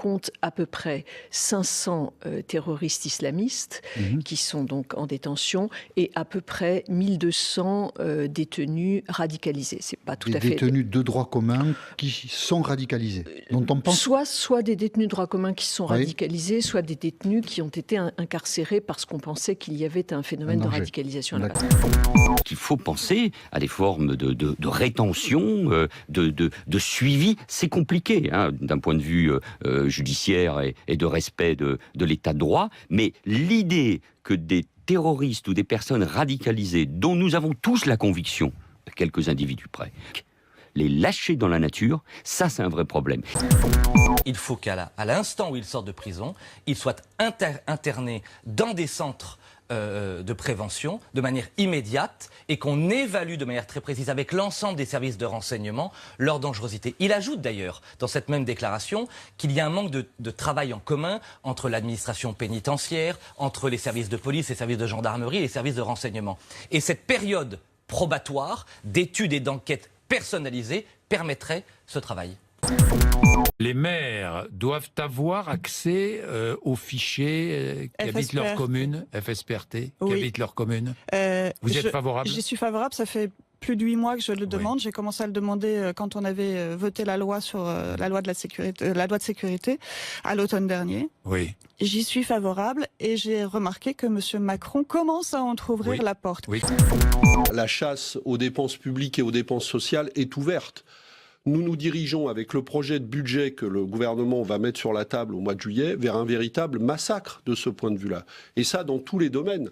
compte à peu près 500 terroristes islamistes qui sont donc en détention et à peu près 1200 détenus radicalisés. C'est pas tout à fait... détenus de droit commun qui sont radicalisés, dont on pense... Soit des détenus de droit commun qui sont radicalisés, soit des détenus qui ont été incarcérés parce qu'on pensait qu'il y avait un phénomène de radicalisation à la base. Il faut penser à des formes de rétention, de suivi. C'est compliqué d'un point de vue judiciaire et de respect de l'état de droit, mais l'idée que des terroristes ou des personnes radicalisées, dont nous avons tous la conviction, quelques individus près, les lâcher dans la nature, ça c'est un vrai problème. Il faut qu'à l'instant où ils sortent de prison, ils soient internés dans des centres de prévention de manière immédiate et qu'on évalue de manière très précise avec l'ensemble des services de renseignement leur dangerosité. Il ajoute d'ailleurs dans cette même déclaration qu'il y a un manque de travail en commun entre l'administration pénitentiaire, entre les services de police, les services de gendarmerie et les services de renseignement. Et cette période probatoire d'études et d'enquêtes personnalisées permettrait ce travail. Les maires doivent avoir accès aux fichiers qui habitent leur commune, FSPRT, qui habitent leur commune. Vous êtes favorable ? J'y suis favorable, ça fait plus de 8 mois que je le demande. J'ai commencé à le demander quand on avait voté la loi sur la loi de sécurité à l'automne dernier. Oui. J'y suis favorable et j'ai remarqué que M. Macron commence à entrouvrir la porte. Oui. La chasse aux dépenses publiques et aux dépenses sociales est ouverte. Nous nous dirigeons avec le projet de budget que le gouvernement va mettre sur la table au mois de juillet vers un véritable massacre de ce point de vue-là. Et ça dans tous les domaines.